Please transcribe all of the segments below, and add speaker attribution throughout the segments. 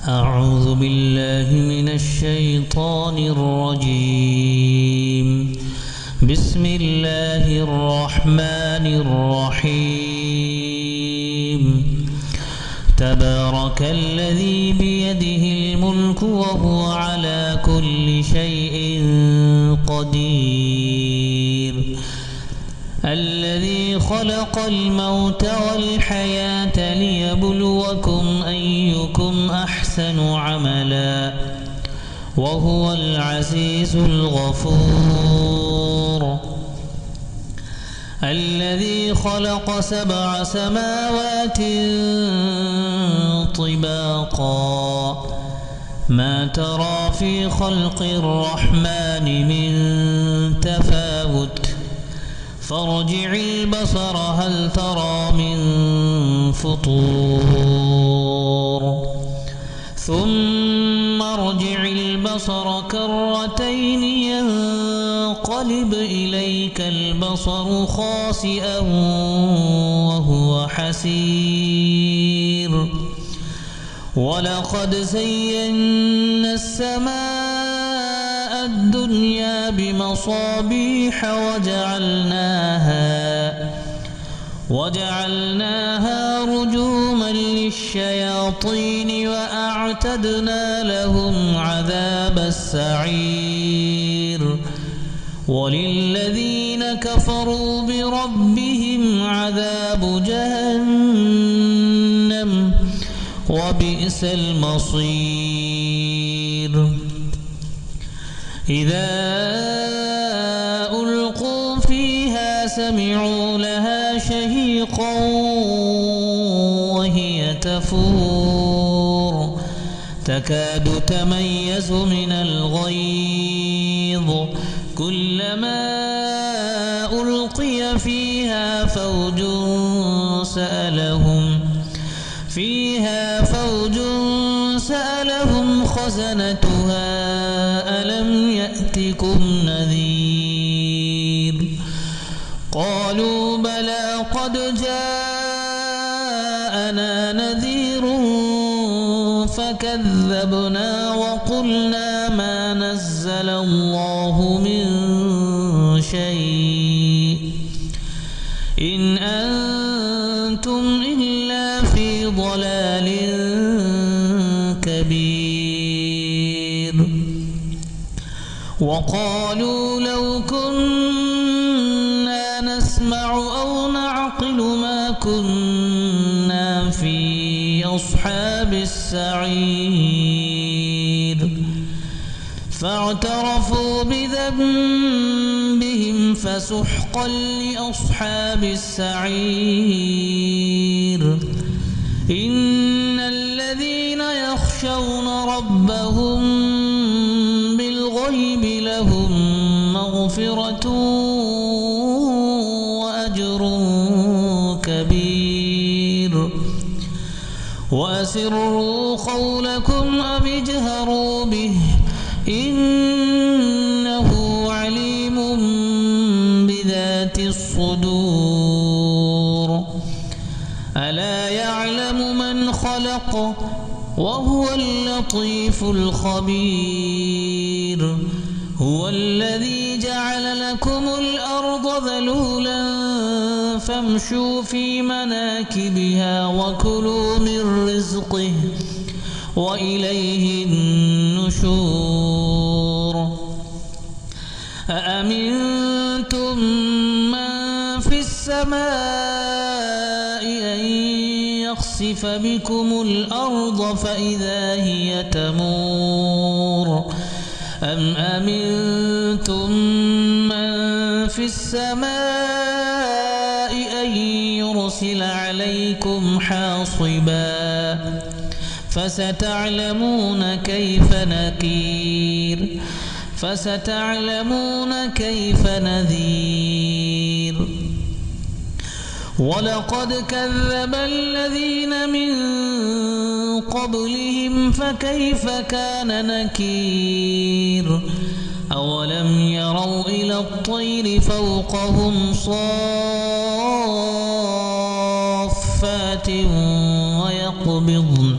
Speaker 1: أعوذ بالله من الشيطان الرجيم. بسم الله الرحمن الرحيم. تبارك الذي بيده الملك وهو على كل شيء قدير. الذي خلق الموت والحياة ليبلوكم أيكم أحسن عملا وهو العزيز الغفور. الذي خلق 7 سماوات طباقا ما ترى في خلق الرحمن من تفاوت فارجع البصر هل ترى من فطور ثم ارجع البصر كرتين ينقلب إليك البصر خاسئا وهو حسير. ولقد زينا السماء الدنيا بمصابيح وجعلناها رجوما للشياطين وأعتدنا لهم عذاب السعير. وللذين كفروا بربهم عذاب جهنم وبئس المصير. إذا ألقوا فيها سمعوا لها شهيقا وهي تفور تكاد تميز من الغيظ كلما ألقي فيها فوج سألهم خزنتها ألم يأتكم نذير قالوا بلى قد جاءنا نذير فكذبنا وقلنا ما نزل الله من شيء إن أنتم إلا في ضلال كبير. وقالوا لو كنا نسمع أو نعقل ما كنا في أصحاب السعير فاعترفوا بذنبهم فسحقا لأصحاب السعير. إن الذين يخشون ربهم بالغيب لهم مغفرة وأجر كبير. وأسروا قولكم أو اجهروا به إنه عليم بذات الصدور. ألا يعلم من خلق وهو اللطيف الخبير. هو الذي جعل لكم الأرض ذلولا فامشوا في مناكبها وكلوا من رزقه وإليه النشور. أأمنتم من في السماء أن يخسف بكم الأرض فإذا هي تمور أم أمنتم من في السماء أن يرسل عليكم حاصبا فستعلمون كيف نذير. ولقد كذب الذين من قبلهم فكيف كان نكير. أولم يروا إلى الطير فوقهم صافات ويقبضن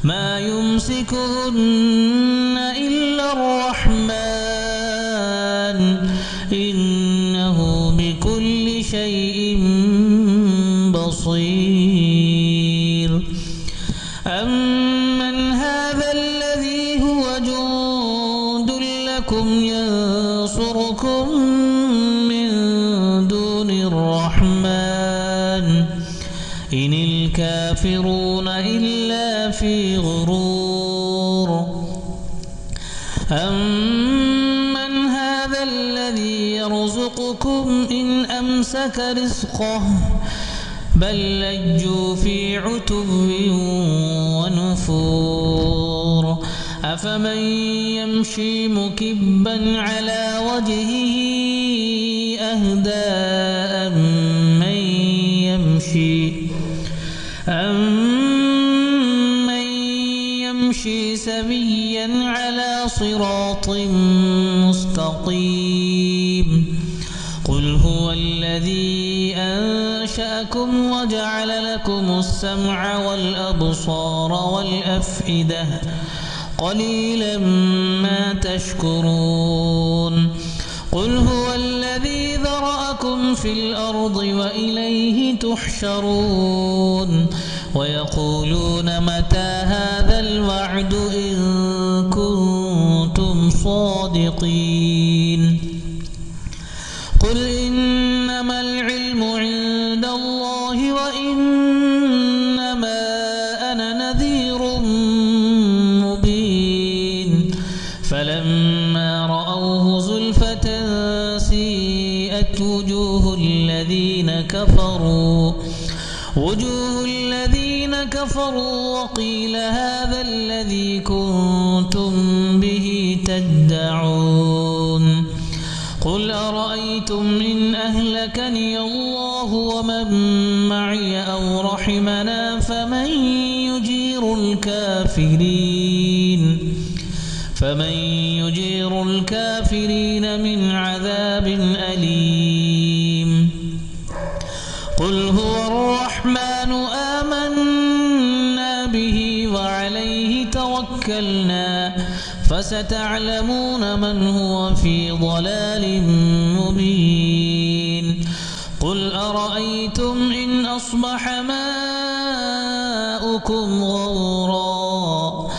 Speaker 1: ما يمسكهن إلا الرحمن إنه بكل شيء بصير أمن هذا الذي هو جند لكم ينصركم من دون الرحمن إن الكافرون إلا في غرور أمن هذا الذي يرزقكم إن أمسك رزقه بل لجوا في عتو ونفور أفمن يمشي مكبا على وجهه أهدى أمن يمشي سويا على صراط مستقيم قل هو الذي أنشأكم وجعل لكم السمع والأبصار والأفئدة قليلا ما تشكرون قل هو الذي ذرأكم في الأرض وإليه تحشرون ويقولون متى هذا الوعد إن كنتم صادقين قل إنما العلم عند الله وإنما أنا نذير مبين فلما رأوه زلفة سيئت وجوه الذين كفروا وقيل هذا الذي كنتم به تدعون قل أرأيتم إن أهلكني الله ومن معي أو رحمنا فمن يجير الكافرين من عذاب أليم قل هو الرحمن آمنا به وعليه توكلنا فستعلمون من هو في ضلال مبين قل أرأيتم إن أصبح ماؤكم غورا